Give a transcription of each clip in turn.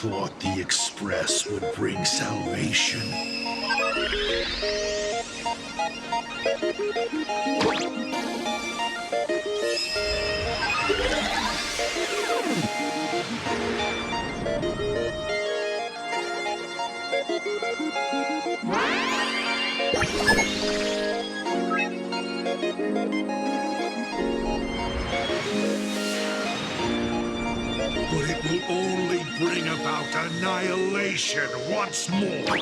thought the Express would bring salvation. But it will only bring about annihilation once more.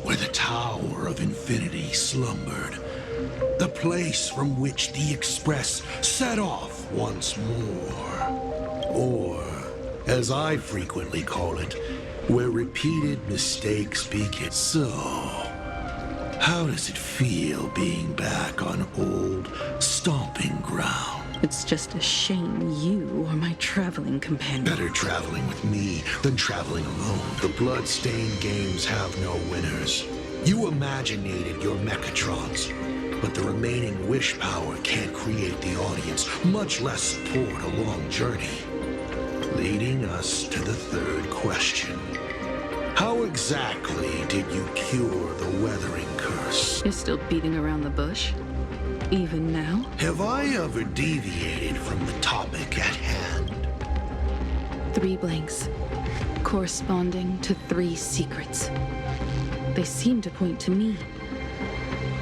Where the Tower of Infinity slumbered. The place from which the Express set off once more. Or, as I frequently call it, where repeated mistakes begin. So, how does it feel being back on old stomping ground? It's just a shame you are my traveling companion. Better traveling with me than traveling alone. The blood-stained games have no winners. You imaginated your Mechatrons, but the remaining wish power can't create the audience, much less support a long journey. Leading us to the third question. How exactly did you cure the weathering curse? You're still beating around the bush? Even now? Have I ever deviated from the topic at hand? 3 blanks, corresponding to 3 secrets. They seem to point to me,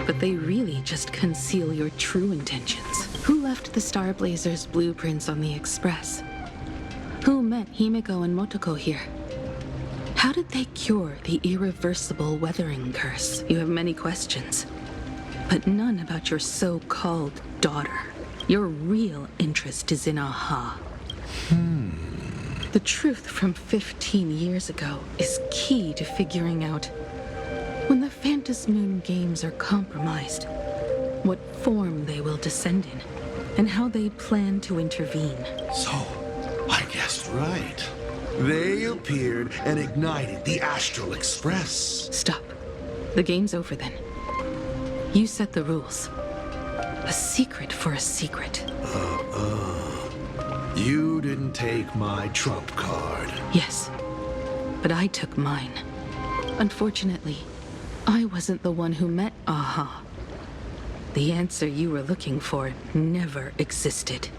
but they really just conceal your true intentions. Who left the Starblazers' blueprints on the Express? Who met Himiko and Motoko here? How did they cure the irreversible weathering curse? You have many questions, but none about your so-called daughter. Your real interest is in Aha. The truth from 15 years ago is key to figuring out when the Phantasmoon games are compromised, what form they will descend in, and how they plan to intervene. So, I guessed right. They appeared and ignited the Astral Express. Stop. The game's over then. You set the rules. A secret for a secret. You didn't take my trump card. Yes, but I took mine. Unfortunately, I wasn't the one who met Aha. The answer you were looking for never existed.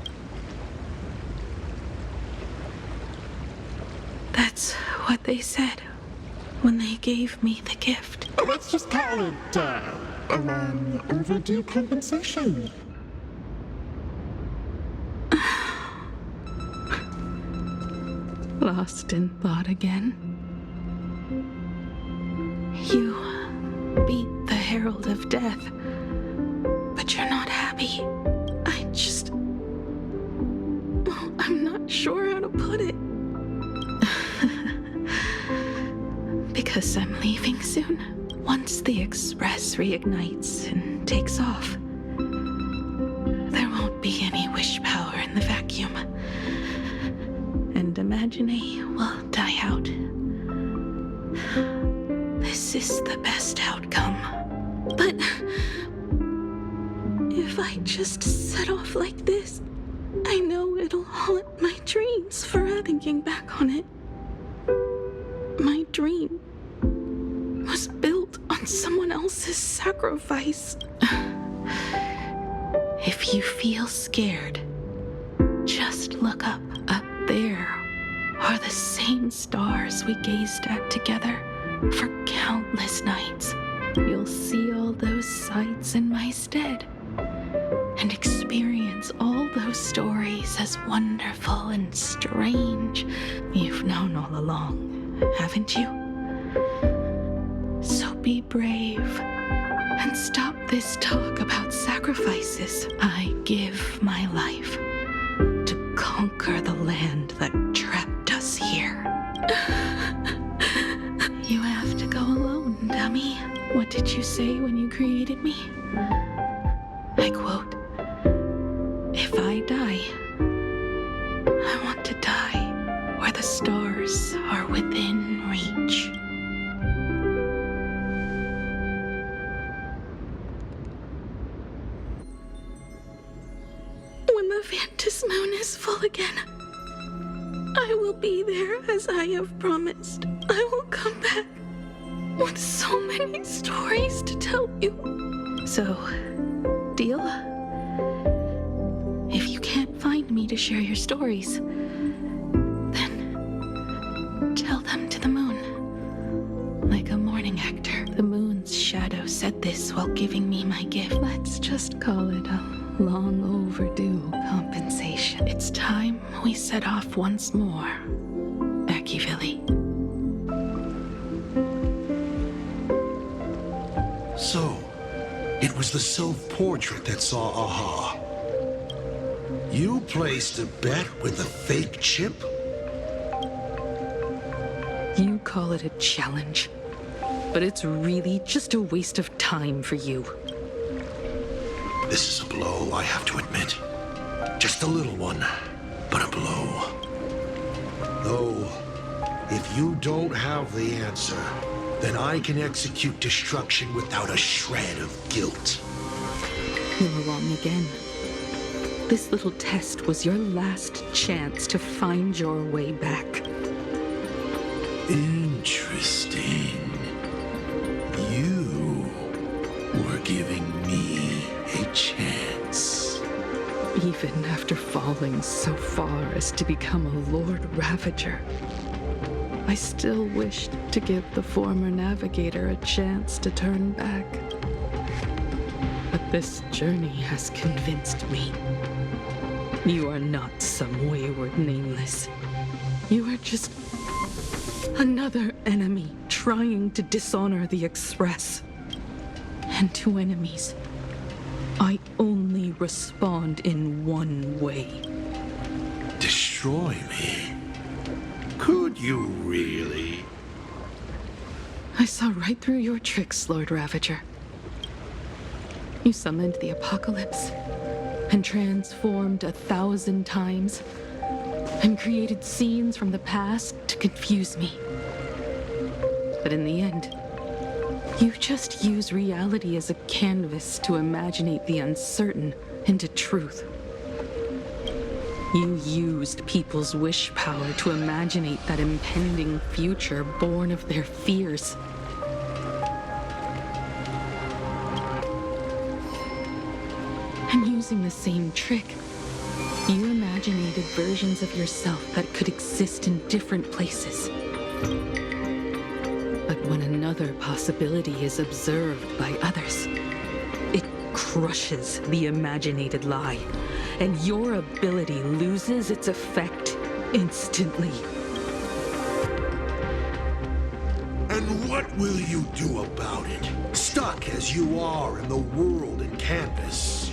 That's what they said when they gave me the gift. Let's just call it, a long overdue compensation. Lost in thought again. You beat the Herald of Death, but you're not happy. I'm not sure how to put it. Because I'm leaving soon. Once the Express reignites and takes off, there won't be any wish power in the vacuum. And Imagine will die out. This is the best outcome. But if I just set off like this, I know it'll haunt my dreams forever. Thinking back on it, my dream was built on someone else's sacrifice. If you feel scared, just look up. Up there are the same stars we gazed at together for countless nights. You'll see all those sights in my stead and experience all those stories as wonderful and strange. You've known all along, haven't you? So be brave and stop this talk about sacrifices. I give my life to conquer the land that trapped us here. You have to go alone, dummy. What did you say when you created me? I quote, "If I die, I want to die where the stars are within reach." When the Vantis moon is full again, I will be there as I have promised. I will come back with so many stories to tell you. So, deal? If you can't find me to share your stories, then tell them to the moon. Like a mourning actor, the moon's shadow said this while giving me my gift. Let's just call it a long overdue compensation. It's time we set off once more, Akivili. So, it was the self-portrait that saw Aha. You placed a bet with a fake chip? You call it a challenge, but it's really just a waste of time for you. This is a blow, I have to admit. Just a little one, but a blow. Though, if you don't have the answer, then I can execute destruction without a shred of guilt. You're wrong again. This little test was your last chance to find your way back. Interesting. You were giving me a chance. Even after falling so far as to become a Lord Ravager, I still wished to give the former navigator a chance to turn back. But this journey has convinced me. You are not some wayward nameless. You are just another enemy trying to dishonor the Express. And to enemies, I only respond in one way. Destroy me? Could you really? I saw right through your tricks, Lord Ravager. You summoned the apocalypse, and transformed 1,000 times, and created scenes from the past to confuse me. But in the end, you just use reality as a canvas to imaginate the uncertain into truth. You used people's wish power to imaginate that impending future born of their fears. And using the same trick, you imaginated versions of yourself that could exist in different places. But when another possibility is observed by others, it crushes the imaginated lie, and your ability loses its effect instantly. And what will you do about it? Stuck as you are in the world in canvas.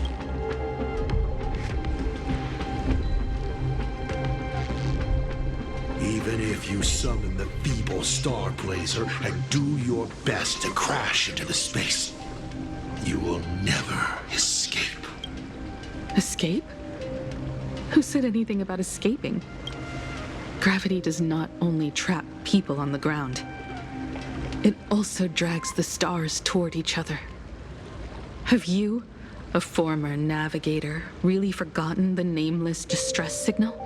Even if you summon the feeble star blazer and do your best to crash into the space, you will never escape. Escape? Who said anything about escaping? Gravity does not only trap people on the ground, it also drags the stars toward each other. Have you, a former navigator, really forgotten the nameless distress signal?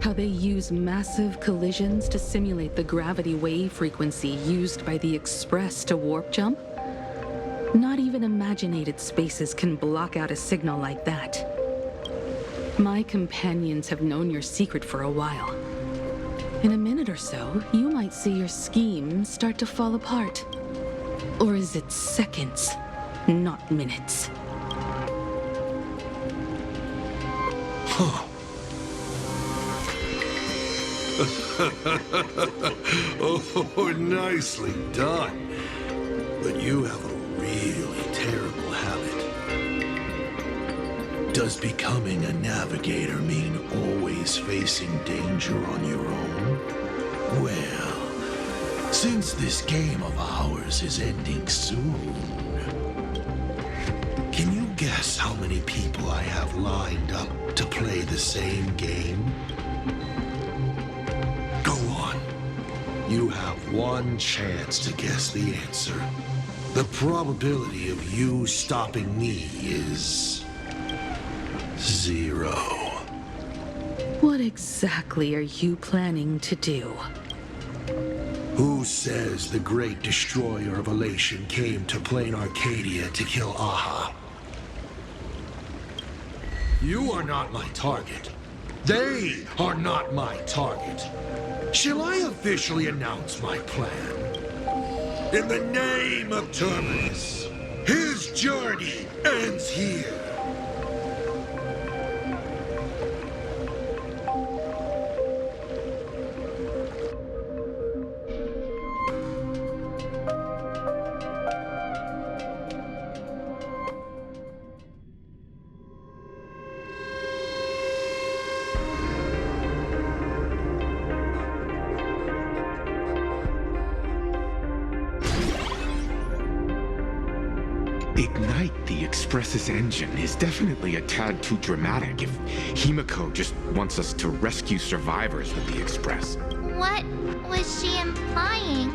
How they use massive collisions to simulate the gravity wave frequency used by the Express to warp jump? Not even imaginated spaces can block out a signal like that. My companions have known your secret for a while. In a minute or so, you might see your scheme start to fall apart. Or is it seconds, not minutes? Oh, nicely done. But you have a really terrible habit. Does becoming a navigator mean always facing danger on your own? Well, since this game of ours is ending soon, can you guess how many people I have lined up to play the same game? Go on. You have one chance to guess the answer. The probability of you stopping me is 0. What exactly are you planning to do? Who says the great destroyer of Elation came to Planarcadia to kill Aha? You are not my target. They are not my target. Shall I officially announce my plan? In the name of Terminus, his journey ends here. Ignite the Express's engine is definitely a tad too dramatic if Himiko just wants us to rescue survivors with the Express. What was she implying?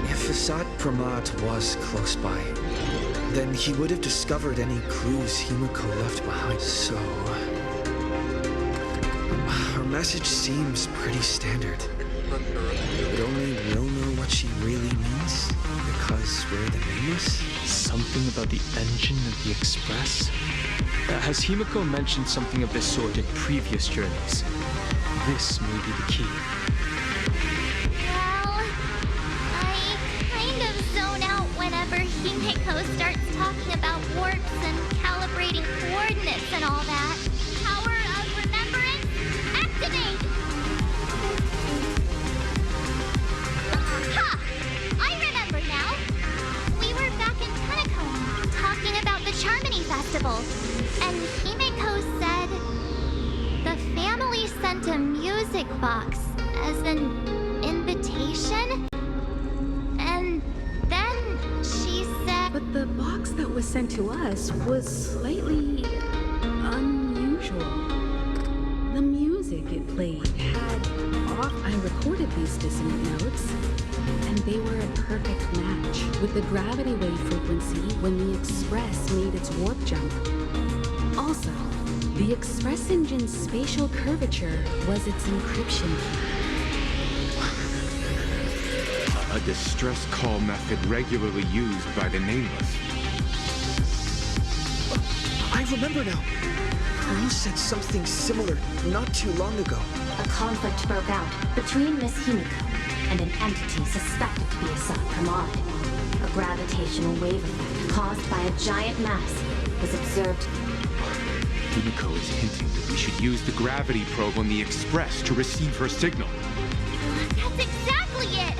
If Asad Pramat was close by, then he would have discovered any clues Himiko left behind. So, her message seems pretty standard. But only we'll know what she really means, because we're the nameless. Something about the engine of the Express? Has Himiko mentioned something of this sort in previous journeys? This may be the key. Well, I kind of zone out whenever Himiko starts talking about warps and calibrating coordinates and all that. Power of remembrance, activate! Ha! I remember now. We were back in Penacombe talking about the Charmony Festival, and Himiko said the family sent a music box as an invitation, and then she said... But the box that was sent to us was slightly unusual. The music it played had off. I recorded these dissonant notes, and they were a perfect match with the gravity wave frequency when the Express made its warp jump. Also, the Express engine's spatial curvature was its encryption key. A distress call method regularly used by the Nameless. I remember now. Pearl said something similar not too long ago. A conflict broke out between Miss Himiko and an entity suspected to be Asad Pramod. A gravitational wave effect caused by a giant mass was observed. Himiko is hinting that we should use the gravity probe on the Express to receive her signal. That's exactly it!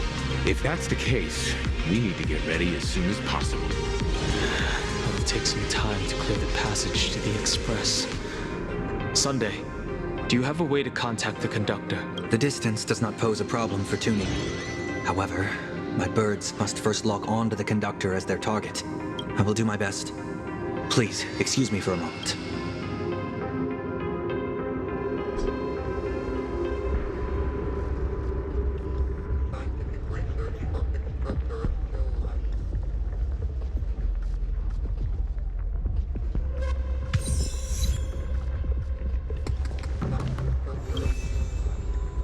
If that's the case, we need to get ready as soon as possible. It'll take some time to clear the passage to the Express. Sunday, do you have a way to contact the conductor? The distance does not pose a problem for tuning. However, my birds must first lock on to the conductor as their target. I will do my best. Please, excuse me for a moment.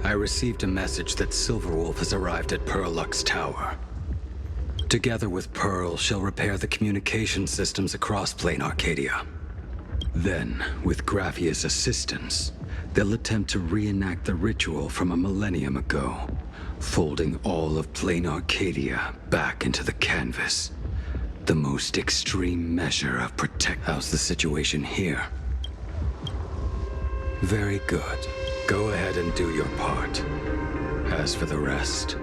I received a message that Silverwolf has arrived at Pearlux Tower. Together with Pearl, she'll repair the communication systems across Planarcadia. Then, with Graphia's assistance, they'll attempt to reenact the ritual from a millennium ago, folding all of Planarcadia back into the canvas. The most extreme measure of protect. How's the situation here? Very good. Go ahead and do your part. As for the rest,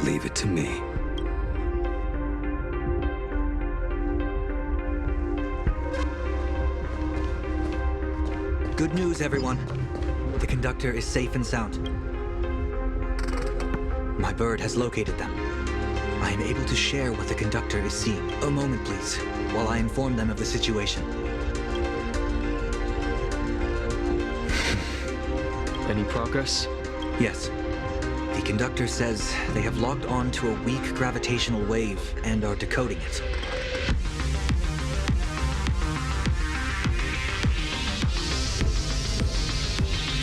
leave it to me. Good news, everyone. The conductor is safe and sound. My bird has located them. I am able to share what the conductor is seeing. A moment, please, while I inform them of the situation. Any progress? Yes. The conductor says they have logged on to a weak gravitational wave and are decoding it.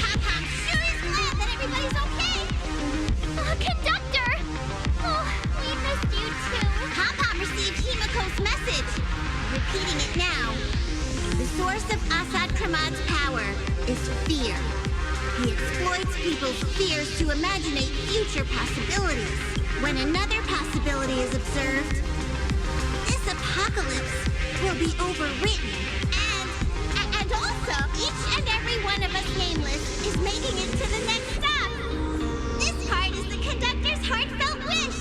Pop-Pop sure is glad that everybody's okay. Conductor! Oh, we missed you too. Pop-Pop received Himiko's message. Repeating it now. The source of Assad Kramad's power is fear. He exploits people's fears to imaginate future possibilities. When another possibility is observed, this apocalypse will be overwritten. And also, each and every one of us nameless is making it to the next stop. This part is the conductor's heartfelt wish.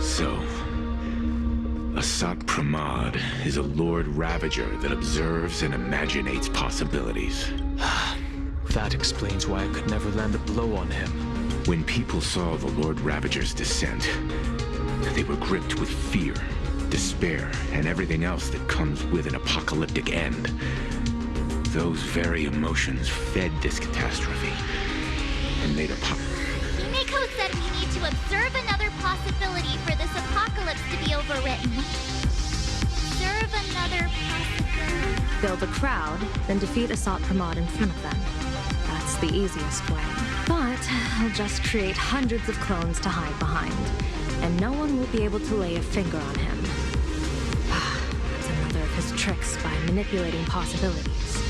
So, Asat Pramad is a Lord Ravager that observes and imaginates possibilities. That explains why I could never land a blow on him. When people saw the Lord Ravager's descent, they were gripped with fear, despair, and everything else that comes with an apocalyptic end. Those very emotions fed this catastrophe and made Himiko said we need to observe another possibility for this apocalypse to be overwritten. Observe another possibility. Build a crowd, then defeat Asat Pramad in front of them. That's the easiest way. But I'll just create hundreds of clones to hide behind, and no one will be able to lay a finger on him. That's another of his tricks by manipulating possibilities.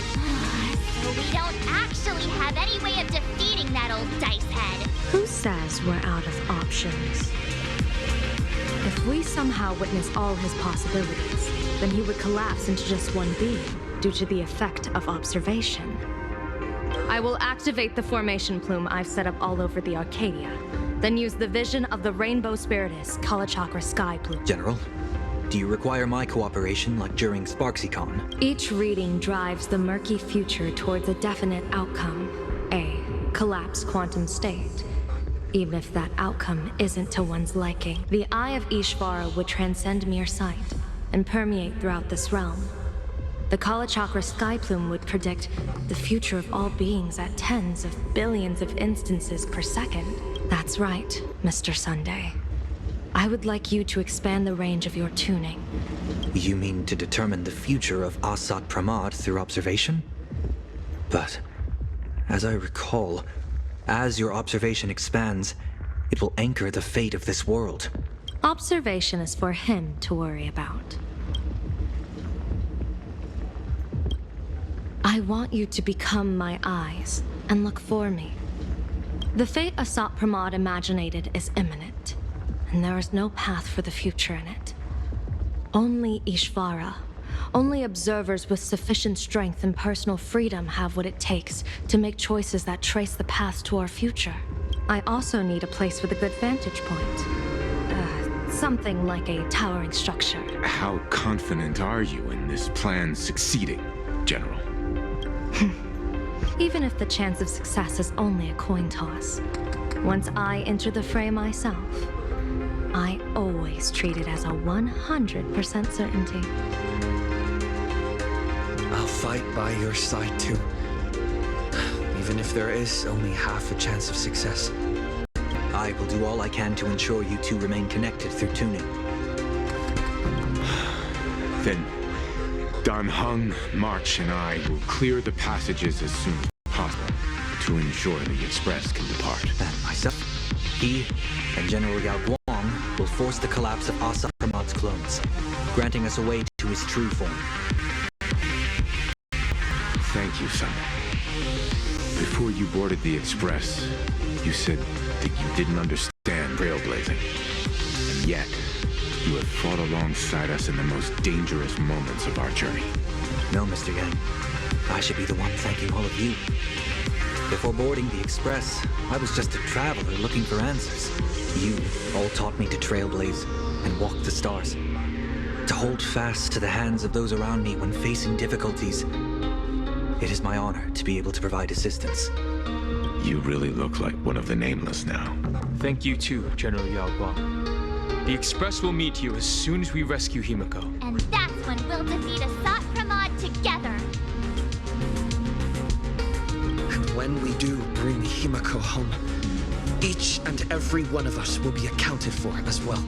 So we don't actually have any way of defeating that old dice head. Who says we're out of options? If we somehow witness all his possibilities, then he would collapse into just one being due to the effect of observation. I will activate the formation plume I've set up all over the Arcadia, then use the vision of the Rainbow Spiritus Kalachakra Sky Plume. General, do you require my cooperation like during SparksyCon? Each reading drives the murky future towards a definite outcome, a collapsed quantum state. Even if that outcome isn't to one's liking, the Eye of Ishvara would transcend mere sight and permeate throughout this realm. The Kalachakra Sky Plume would predict the future of all beings at tens of billions of instances per second. That's right, Mr. Sunday. I would like you to expand the range of your tuning. You mean to determine the future of Asat Pramad through observation? But, as I recall, as your observation expands, it will anchor the fate of this world. Observation is for him to worry about. I want you to become my eyes and look for me. The fate Asat Pramad imaginated is imminent, and there is no path for the future in it. Only Ishvara, only observers with sufficient strength and personal freedom have what it takes to make choices that trace the path to our future. I also need a place with a good vantage point. Something like a towering structure. How confident are you in this plan succeeding, General? Even if the chance of success is only a coin toss, once I enter the fray myself, I always treat it as a 100% certainty. I'll fight by your side too. Even if there is only half a chance of success. I will do all I can to ensure you two remain connected through tuning. Then Dan Heng, March, and I will clear the passages as soon as possible to ensure the Express can depart. And myself, he, and General Yao Guang will force the collapse of Asat Pramad's clones, granting us a way to his true form. Thank you, son. Before you boarded the Express, you said that you didn't understand trailblazing. And yet, You have fought alongside us in the most dangerous moments of our journey. No, Mr. Yang. I should be the one thanking all of you. Before boarding the Express, I was just a traveler looking for answers. You all taught me to trailblaze and walk the stars. To hold fast to the hands of those around me when facing difficulties. It is my honor to be able to provide assistance. You really look like one of the Nameless now. Thank you too, General Yao Guang. The Express will meet you as soon as we rescue Himiko. And that's when we'll defeat Asat Pramod together. And when we do bring Himiko home, each and every one of us will be accounted for as well.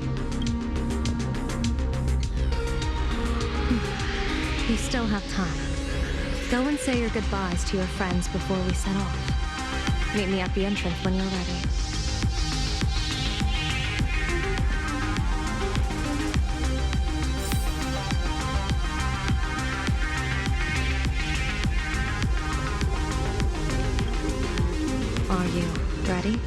You still have time. Go and say your goodbyes to your friends before we set off. Meet me at the entrance when you're ready. Are you ready?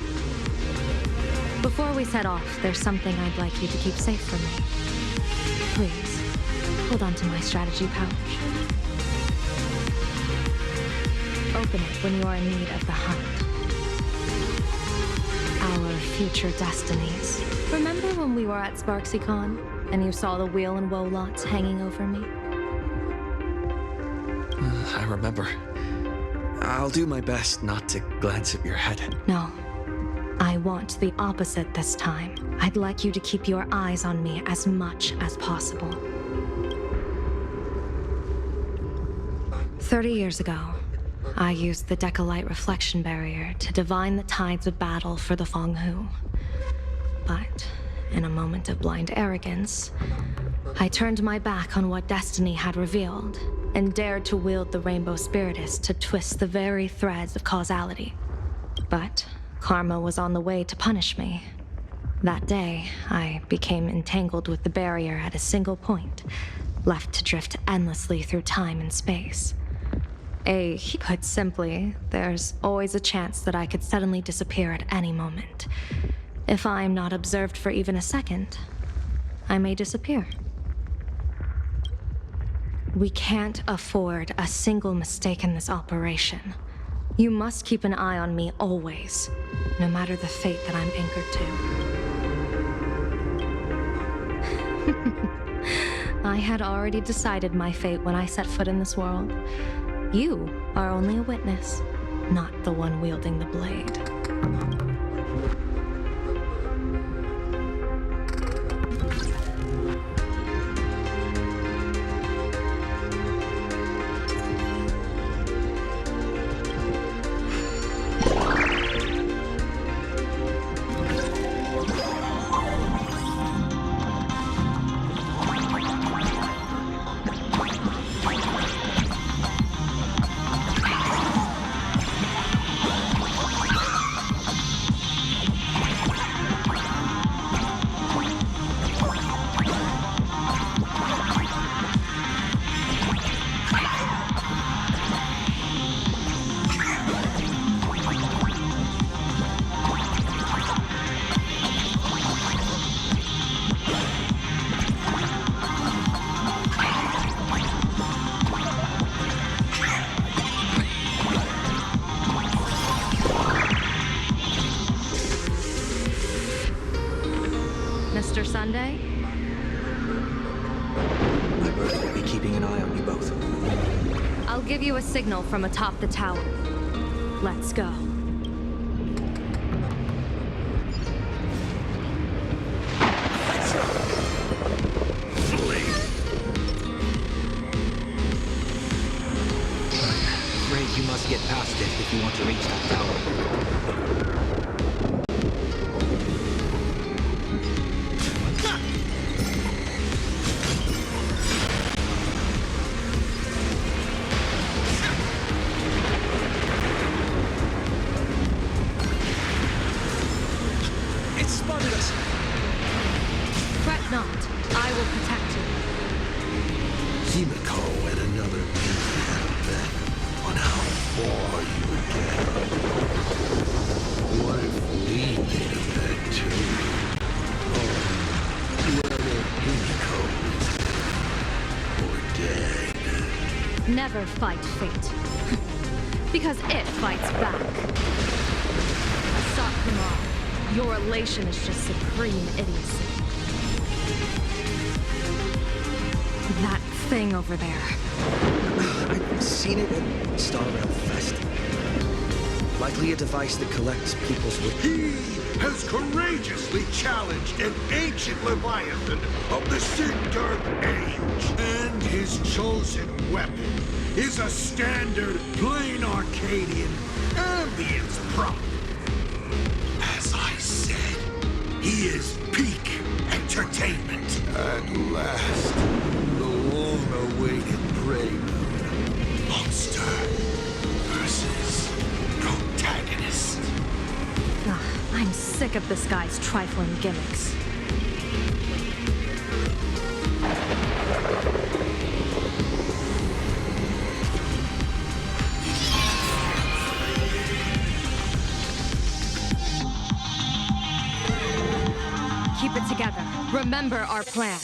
Before we set off, there's something I'd like you to keep safe from me. Please, hold on to my strategy pouch. Open it when you are in need of the hunt. Our future destinies. Remember when we were at SparksyCon and you saw the wheel and woe lots hanging over me? I remember. I'll do my best not to glance at your head. No. I want the opposite this time. I'd like you to keep your eyes on me as much as possible. 30 years ago, I used the Decalite reflection barrier to divine the tides of battle for the Fonghu. But, in a moment of blind arrogance, I turned my back on what destiny had revealed and dared to wield the Rainbow Spiritus to twist the very threads of causality. But karma was on the way to punish me. That day, I became entangled with the barrier at a single point, left to drift endlessly through time and space. Put simply, there's always a chance that I could suddenly disappear at any moment. If I'm not observed for even a second, I may disappear. We can't afford a single mistake in this operation. You must keep an eye on me always, no matter the fate that I'm anchored to. I had already decided my fate when I set foot in this world. You are only a witness, not the one wielding the blade. Mr. Sunday? My bird will be keeping an eye on you both. I'll give you a signal from atop the tower. Let's go. Afraid you must get past it if you want to reach that tower. Not. I will protect you. Himiko and another me had a bet on how far you would get. never fight fate. Because it fights back. Asat Kumar, your elation is just supreme idiocy. That thing over there. I've seen it at Star Rail Fest. Likely a device that collects people's... He has courageously challenged an ancient Leviathan of the Cinder Age. And his chosen weapon is a standard Planarcadian ambience prop. As I said, he is peak entertainment. At last, the long-awaited prelude. Monster versus protagonist. I'm sick of this guy's trifling gimmicks. Keep it together. Remember our plan.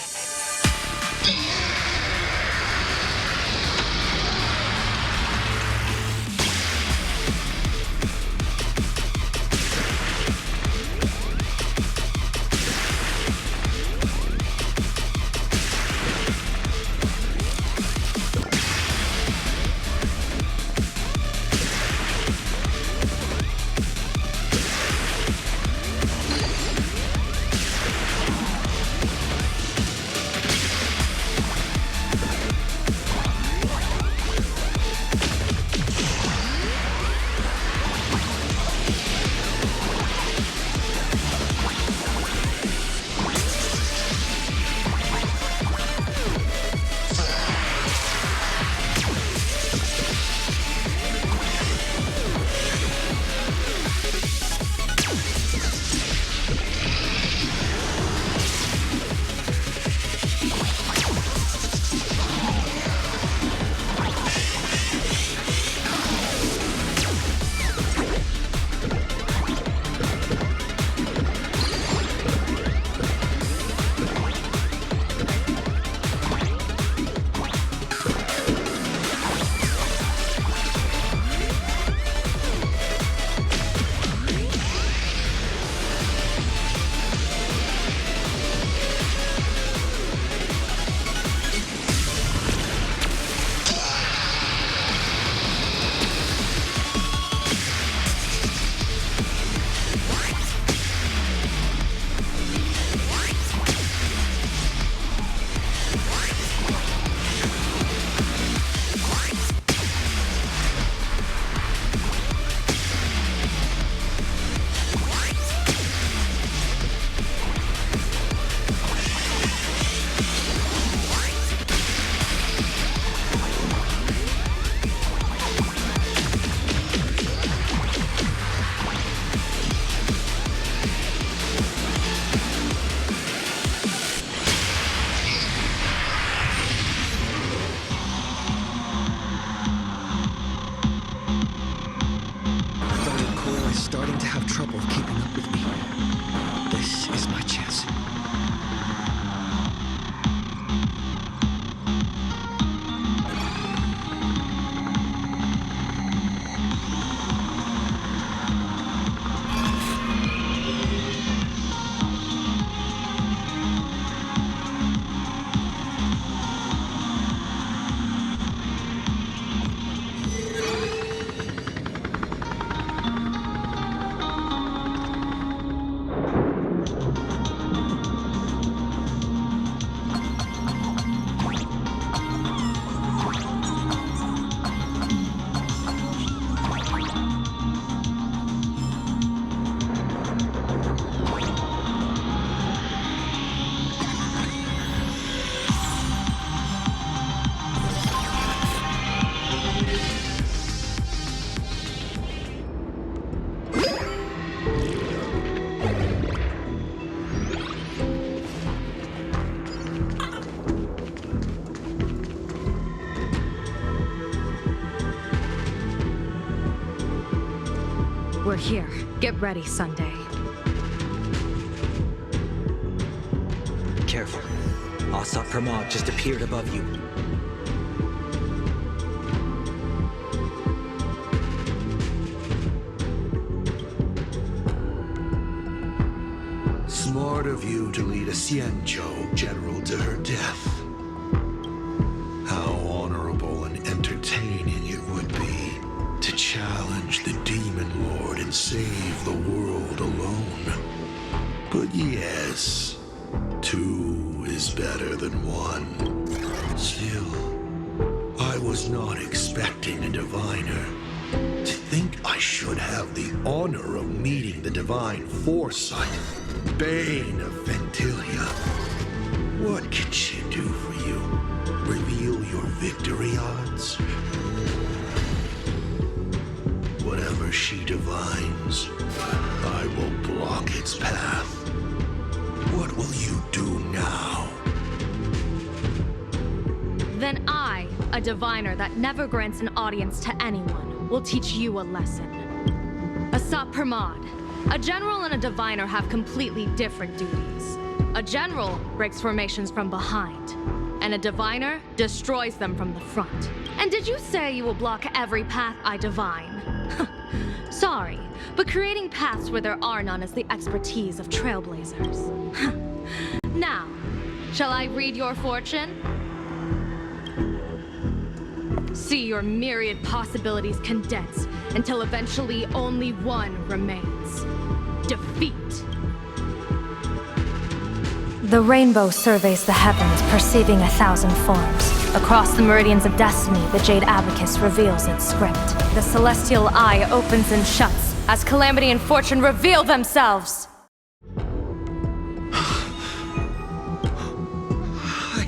Starting to have trouble keeping up with me. This is my chance. We're here. Get ready, Sunday. Careful. Asat Pramod just appeared above you. smart of you to lead a Xianzhou general to her death. How honorable and entertaining it would be to challenge the Demon Lord and save the world alone. But yes, two is better than one. Still, I was not expecting a diviner. To think I should have the honor of meeting the divine foresight, Bane of Ventilia. What can she do for you? Reveal your victory odds? Whatever she divines, I will block its path. What will you do now? Then I, a diviner that never grants an audience to anyone, will teach you a lesson. Asat Pramod, a general and a diviner have completely different duties. A general breaks formations from behind, and a diviner destroys them from the front. And did you say you will block every path I divine? Sorry, but creating paths where there are none is the expertise of trailblazers. Now, shall I read your fortune? See your myriad possibilities condense until eventually only one remains. Defeat. The rainbow surveys the heavens, perceiving 1,000 forms. Across the meridians of destiny, the Jade Abacus reveals its script. The celestial eye opens and shuts as calamity and fortune reveal themselves. I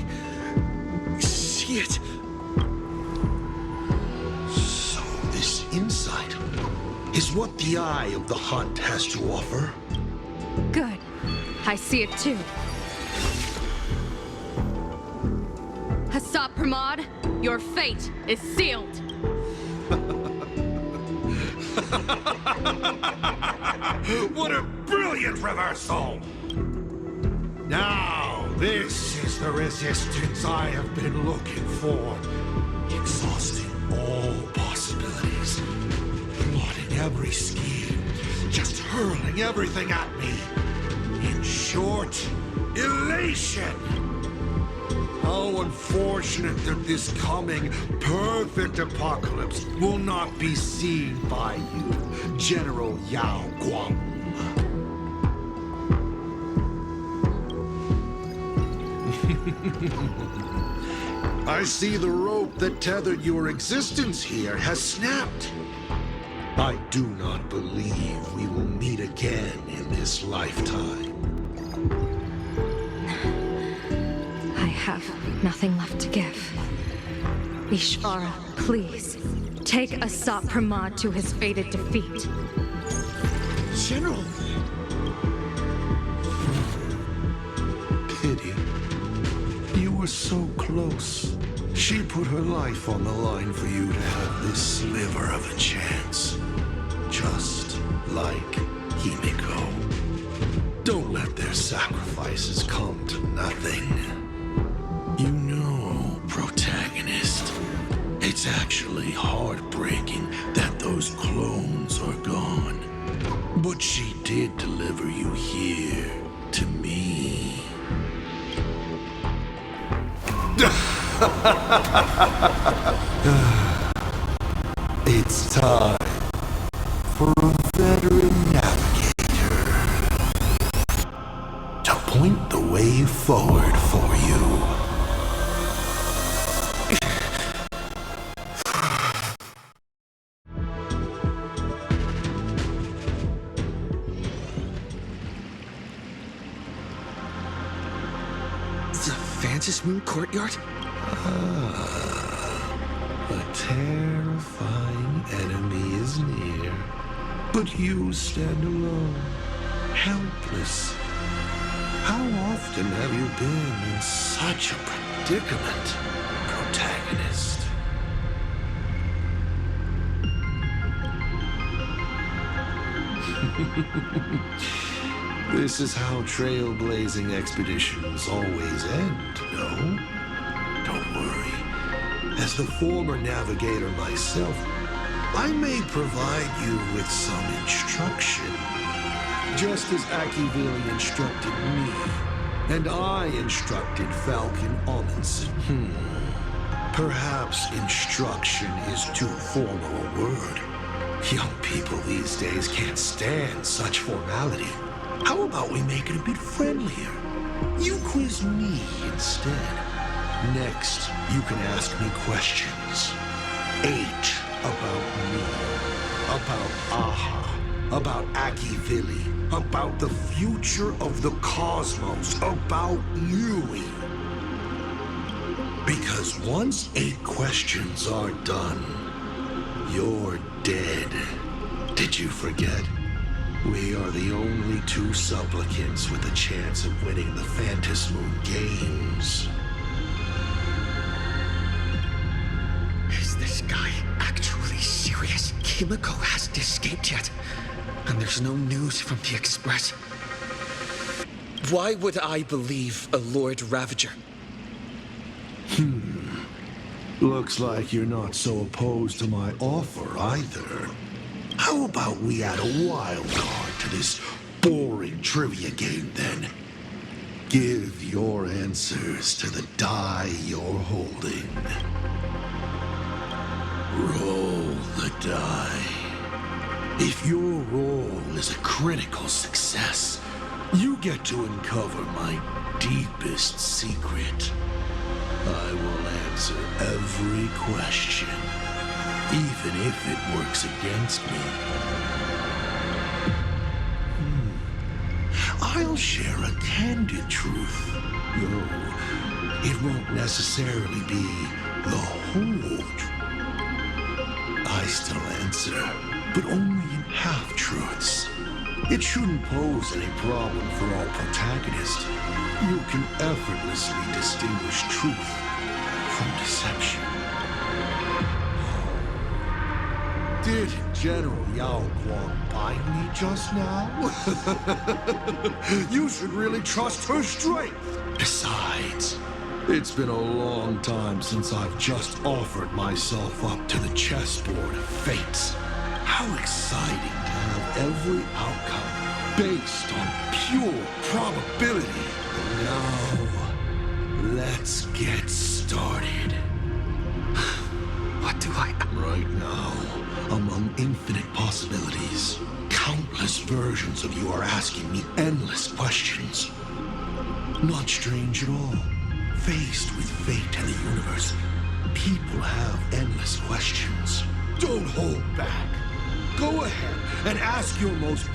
see it. So this insight is what the Eye of the Hunt has to offer. Good. I see it too. Asat Pramod, your fate is sealed. What a brilliant reversal! Now, this is the resistance I have been looking for. Exhausting all possibilities. Plotting every scheme. Just hurling everything at me. In short, elation! How unfortunate that this coming perfect apocalypse will not be seen by you, General Yao Guang. I see the rope that tethered your existence here has snapped. I do not believe we will meet again in this lifetime. I have nothing left to give. Ishvara, please, take Asat Pramod to his fated defeat. General! Pity. You were so close. She put her life on the line for you to have this sliver of a chance. Just like Himiko. Don't let their sacrifices come to nothing. You know, protagonist, it's actually heartbreaking that those clones are gone. But she did deliver you here to me. It's time for a veteran navigator to point the way forward for you. The Vantage Moon Courtyard? A terrifying enemy is near, but you stand alone, helpless. How often have you been in such a predicament, protagonist? This is how trailblazing expeditions always end, no? Don't worry. As the former navigator myself, I may provide you with some instruction. just as Akivili instructed me, and I instructed Falcon Amundsen. Perhaps instruction is too formal a word. Young people these days can't stand such formality. How about we make it a bit friendlier? You quiz me instead. Next, you can ask me questions. 8 about me, about Aha, about Akivili, about the future of the cosmos, about Yui. Because once 8 questions are done, you're dead. Did you forget? We are the only 2 supplicants with a chance of winning the Phantasmoon Moon Games. Is this guy actually serious? Himiko hasn't escaped yet, and there's no news from the Express. Why would I believe a Lord Ravager? Looks like you're not so opposed to my offer either. How about we add a wild card to this boring trivia game then? Give your answers to the die you're holding. Roll the die. If your roll is a critical success, you get to uncover my deepest secret. I will answer every question, even if it works against me. I'll share a candid truth, though it won't necessarily be the whole truth. I still answer, but only in half-truths. It shouldn't pose any problem for our protagonist. You can effortlessly distinguish truth from deception. Did General Yao Guang bind me just now? You should really trust her strength. Besides, it's been a long time since I've just offered myself up to the chessboard of fates. How exciting to have every outcome based on pure probability. Now, let's get started. What do I... Right now, among infinite possibilities, countless versions of you are asking me endless questions. Not strange at all. Faced with fate and the universe, people have endless questions. Don't hold back. Go ahead and ask your most...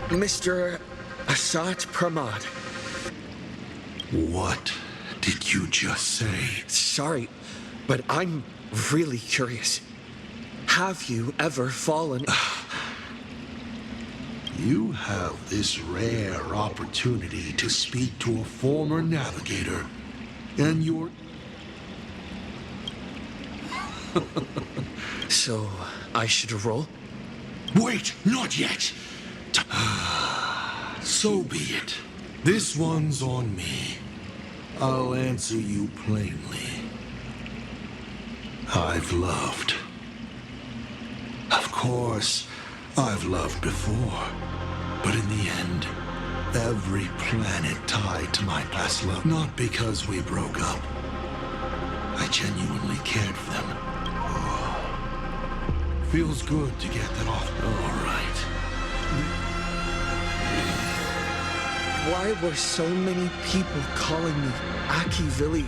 Mr. Asat Pramad. What did you just say? Sorry, but I'm really curious. Have you ever fallen... You have this rare opportunity to speak to a former navigator, and you're... So, I should roll? Wait, not yet! So be it. This one's on me. I'll answer you plainly. I've loved. Of course, I've loved before. But in the end, every planet tied to my past love. Not because we broke up. I genuinely cared for them. Oh. Feels good to get that off. All right. Why were so many people calling me Akivili?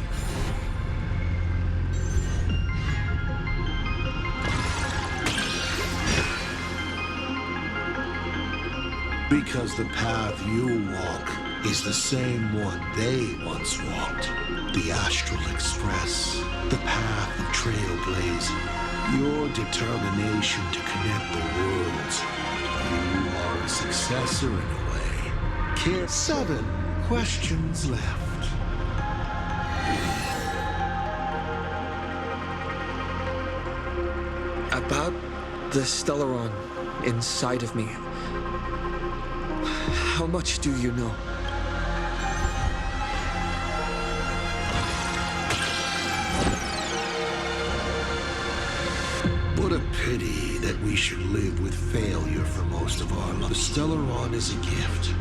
Because the path you walk is the same one they once walked. The Astral Express, the path of trailblaze, your determination to connect the worlds. You are a successor in a way. 7 questions left. About the Stellaron inside of me. How much do you know? pity that we should live with failure for most of our lives. The Stellaron is a gift.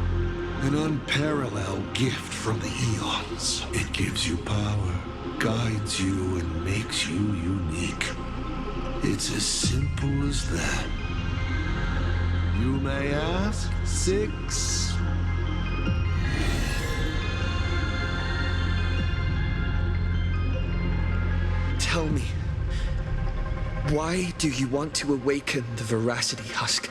An unparalleled gift from the eons. It gives you power, guides you, and makes you unique. It's as simple as that. You may ask, 6? Tell me, why do you want to awaken the Veracity Husk?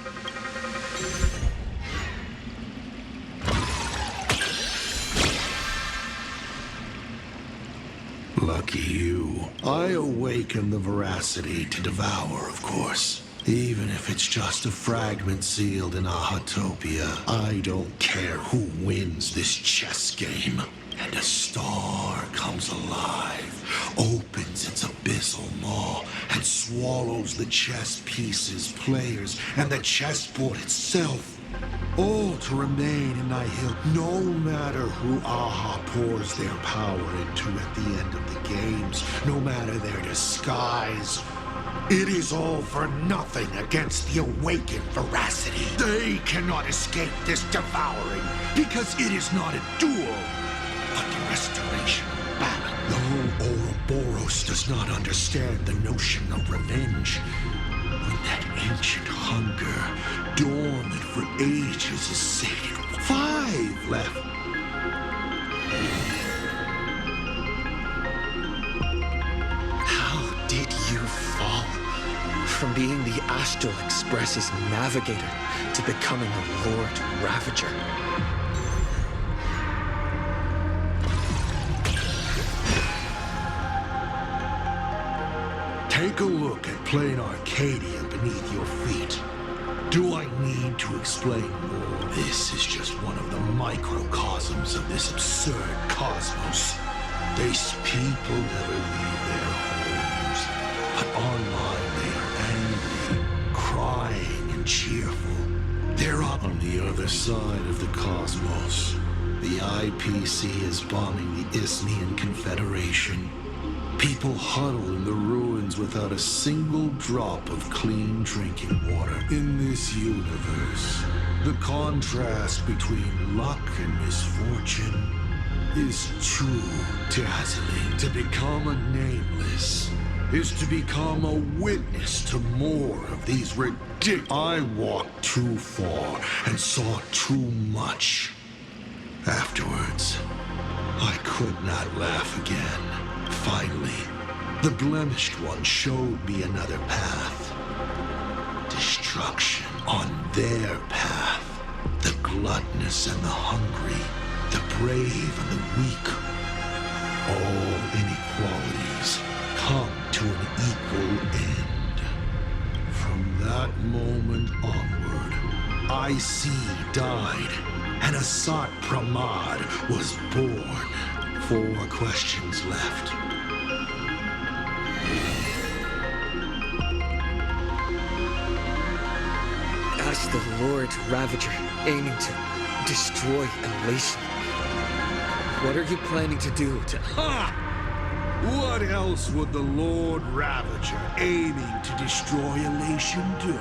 Lucky you. I awaken the Veracity to devour, of course. Even if it's just a fragment sealed in Ahatopia, I don't care who wins this chess game. And a star comes alive, opens its abyssal maw, and swallows the chess pieces, players, and the chessboard itself. All to remain in Nihil, no matter who Aha pours their power into at the end of the games, no matter their disguise. It is all for nothing against the awakened Veracity. They cannot escape this devouring, because it is not a duel, but the restoration of balance. Though Ouroboros does not understand the notion of revenge, when that ancient hunger, dormant for ages, is sated. 5 left. How did you fall from being the Astral Express's navigator to becoming a Lord Ravager? Take a look at Planarcadia beneath your feet. Do I need to explain more? This is just one of the microcosms of this absurd cosmos. These people never leave their homes, but online they are angry, crying, and cheerful. They're up on the other side of the cosmos. The IPC is bombing the Isnian Confederation. People huddle in the ruins without a single drop of clean drinking water. In this universe, the contrast between luck and misfortune is too dazzling. To become a nameless is to become a witness to more of these ridiculous... I walked too far and saw too much. Afterwards, I could not laugh again. Finally, the blemished one showed me another path. Destruction on their path. The gluttonous and the hungry, the brave and the weak. All inequalities come to an equal end. From that moment onward, IC died, and Asat Pramad was born. 4 questions left. As the Lord Ravager aiming to destroy Elation, what are you planning to do to... Ha! What else would the Lord Ravager aiming to destroy Elation do?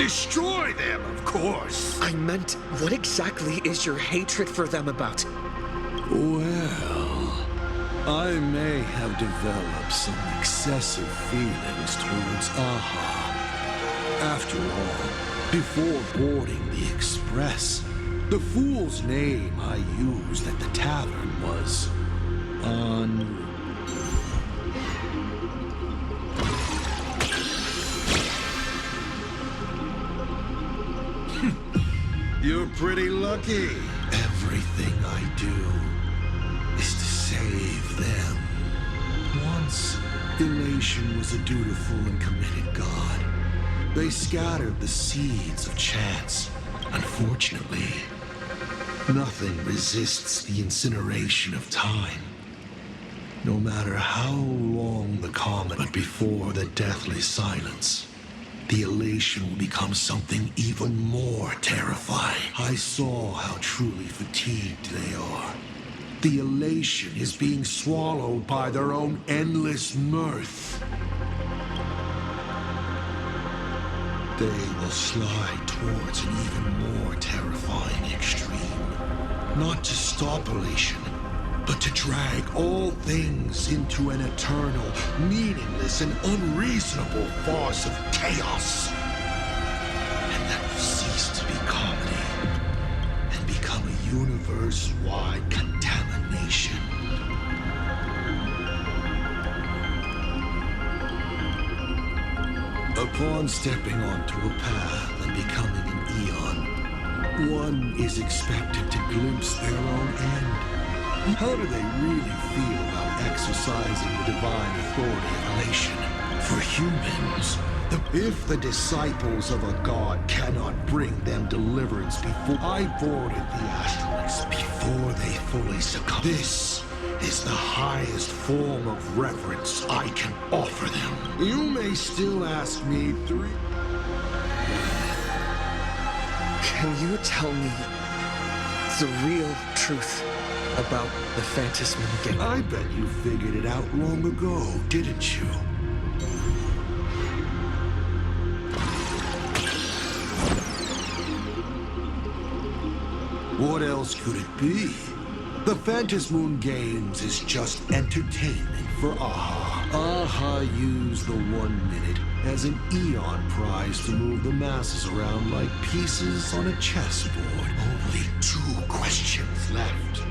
Destroy them, of course! I meant, what exactly is your hatred for them about? Well, I may have developed some excessive feelings towards Aha. After all, before boarding the Express, the fool's name I used at the tavern was You're pretty lucky. Everything I do is to save them. Once, Elation was a dutiful and committed god. They scattered the seeds of chance. Unfortunately, nothing resists the incineration of time. No matter how long the comet, but before the deathly silence, the Elation will become something even more terrifying. I saw how truly fatigued they are. The Elation is being swallowed by their own endless mirth. they will slide towards an even more terrifying extreme. Not to stop elation, but to drag all things into an eternal, meaningless, and unreasonable farce of chaos. And that will cease to be comedy, and become a universe-wide contamination. Upon stepping onto a path and becoming an eon, one is expected to glimpse their own end. How do they really feel about exercising the divine authority of elation? For humans, if the disciples of a god cannot bring them deliverance before I boarded the asteroids, before they fully succumb, this is the highest form of reverence I can offer them. You may still ask me Can you tell me the real truth about the Phantasm game? I bet you figured it out long ago, didn't you? What else could it be? The Phantasmoon Games is just entertainment for AHA. AHA used the 1 minute as an eon prize to move the masses around like pieces on a chessboard. Only 2 questions left.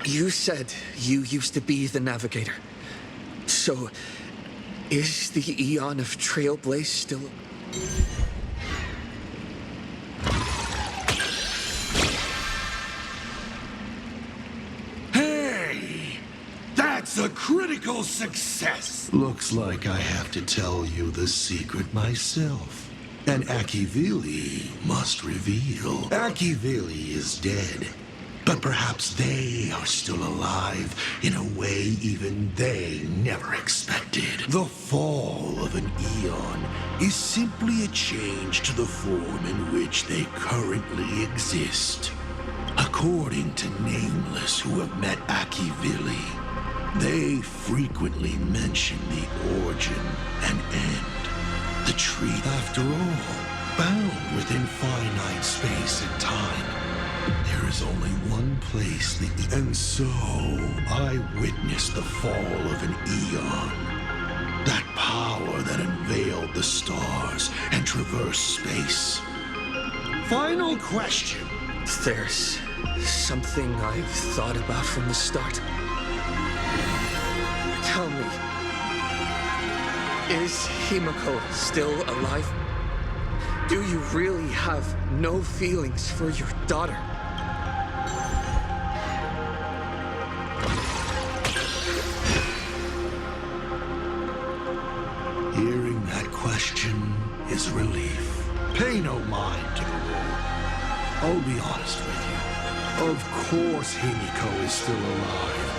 You said you used to be the Navigator. So, is the Eon of Trailblaze still... Hey! That's a critical success! Looks like I have to tell you the secret myself. And Akivili must reveal. Akivili is dead. But perhaps they are still alive in a way even they never expected. The fall of an eon is simply a change to the form in which they currently exist. According to Nameless who have met Akivili, they frequently mention the origin and end. The tree, after all, bound within finite space and time. There is only one place and so I witnessed the fall of an eon. That power that unveiled the stars and traversed space. Final question. There's something I've thought about from the start. Tell me, is Himiko still alive? Do you really have no feelings for your daughter? Hearing that question is a relief. Pay no mind to the rule. I'll be honest with you. Of course Himiko is still alive.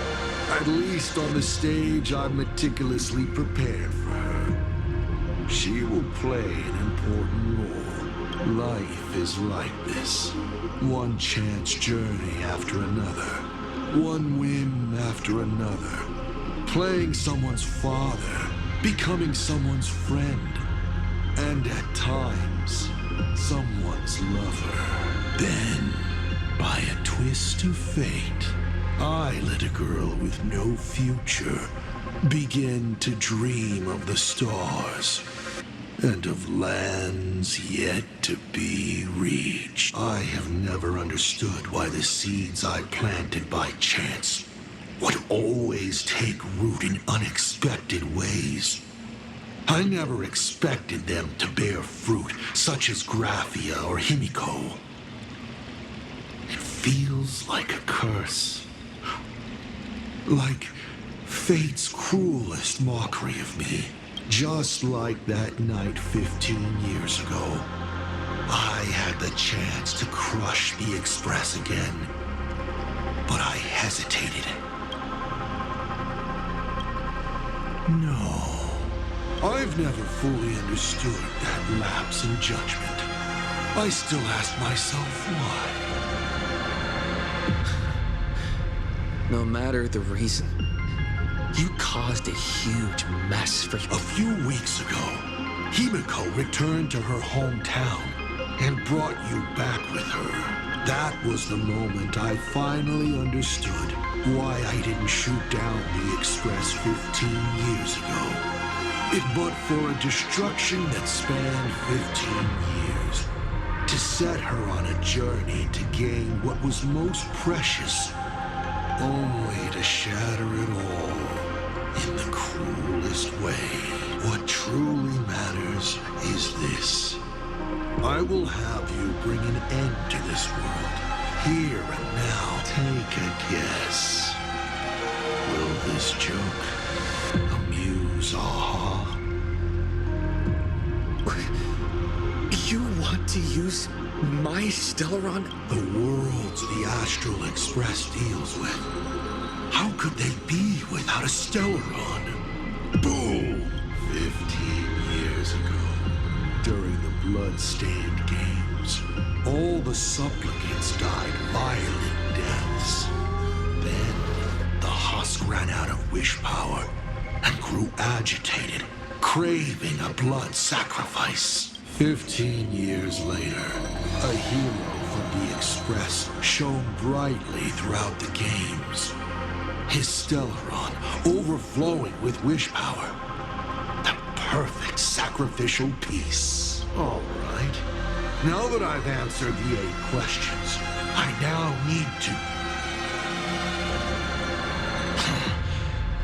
At least on the stage I've meticulously prepared for her. She will play an important role. Life is like this. One chance journey after another. One whim after another. Playing someone's father. Becoming someone's friend. And at times, someone's lover. Then, by a twist of fate, I let a girl with no future begin to dream of the stars and of lands yet to be reached. I have never understood why the seeds I planted by chance would always take root in unexpected ways. I never expected them to bear fruit, such as Graphia or Himiko. It feels like a curse. Like fate's cruelest mockery of me. Just like that night 15 years ago. I had the chance to crush the Express again, but I hesitated. No. I've never fully understood that lapse in judgment. I still ask myself why. No matter the reason, you caused a huge mess for you. A few weeks ago, Himiko returned to her hometown and brought you back with her. That was the moment I finally understood why I didn't shoot down the Express 15 years ago. It but for a destruction that spanned 15 years. To set her on a journey to gain what was most precious, only to shatter it all in the cruelest way. What truly matters is this. I will have you bring an end to this world, here and now. Take a guess. Will this joke amuse Aha? You want to use my Stellaron? The worlds the Astral Express deals with. How could they be without a Stellaron? Boom! 15 years ago, during the blood-stained games, all the supplicants died violent deaths. Then, the husk ran out of wish power and grew agitated, craving a blood sacrifice. 15 years later, a hero from the Express shone brightly throughout the games. His Stellaron overflowing with wish power. The perfect sacrificial piece. All right. Now that I've answered the 8 questions, I now need to...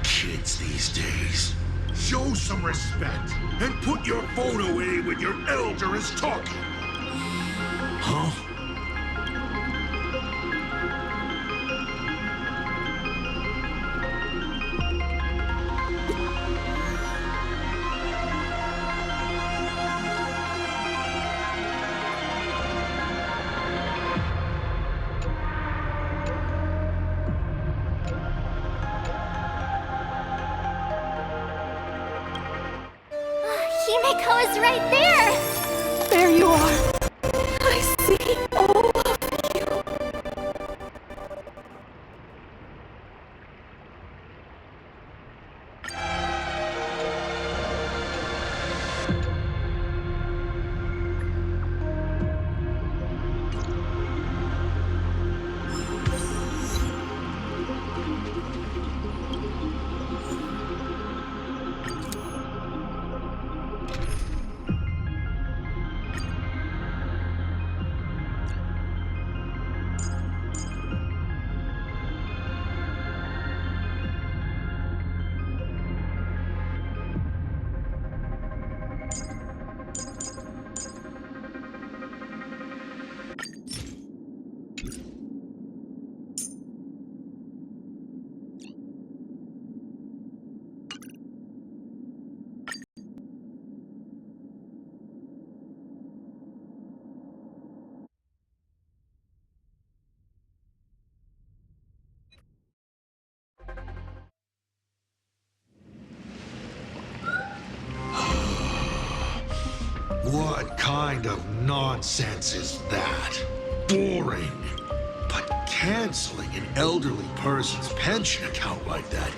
Kids these days. Show some respect and put your phone away when your elder is talking. Huh? Himiko is right there! There you are. I see all of you. What kind of nonsense is that? Boring. But canceling an elderly person's pension account like that,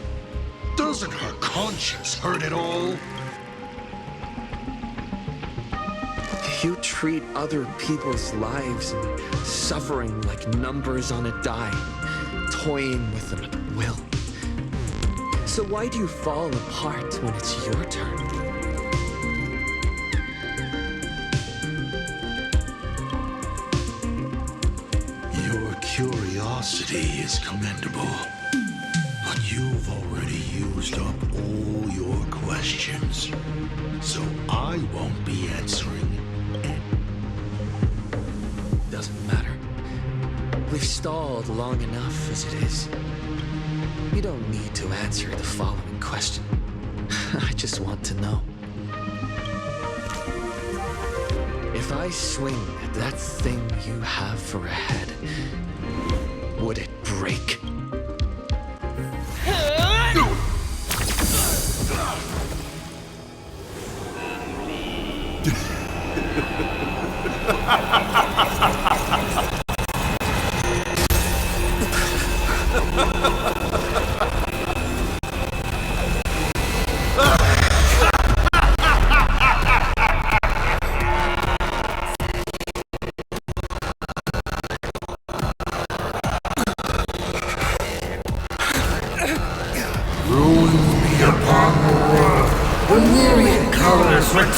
doesn't her conscience hurt at all? You treat other people's lives and suffering like numbers on a die, toying with them at will. So why do you fall apart when it's your turn? Your curiosity is commendable, but you've already used up all your questions, so I won't be answering any. Doesn't matter. We've stalled long enough as it is. You don't need to answer the following question. I just want to know. If I swing at that thing you have for a head, would it break? Ha ha ha ha!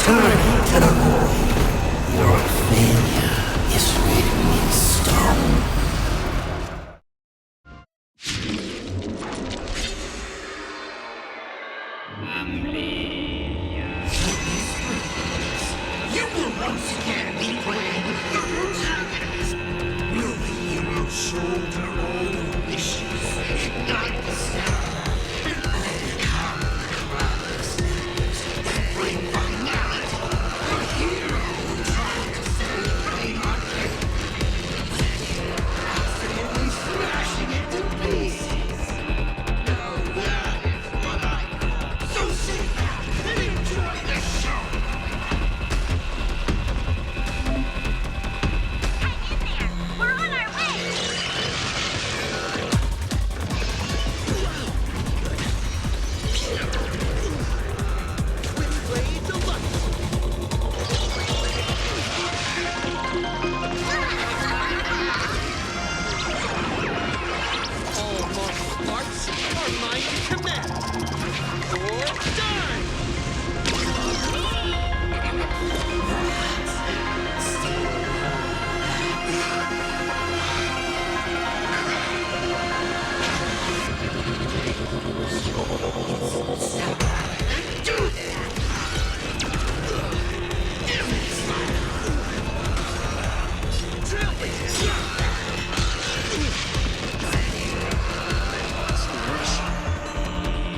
returning to the void. Your failure is written in stone. You will once again be playing with the protagonist. Will the hero shoulder all the wishes, ignite the star, and overcome the cloudlessness, and bring finality? The hero who tried to save Planarcadia, accidentally smashing it to pieces. Now that is what I call. So sit back and enjoy the show. Hang in there. We're on our way. All martial arts are mine to command. Your time!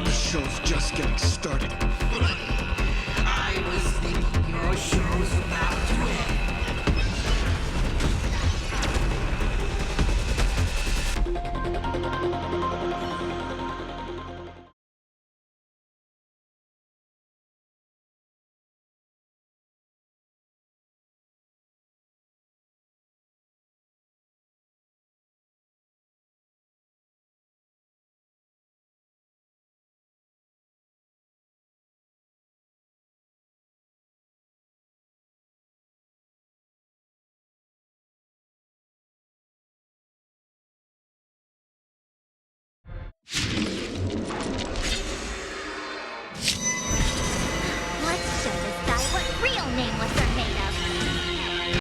The show's just getting started. I was thinking your show's about to end.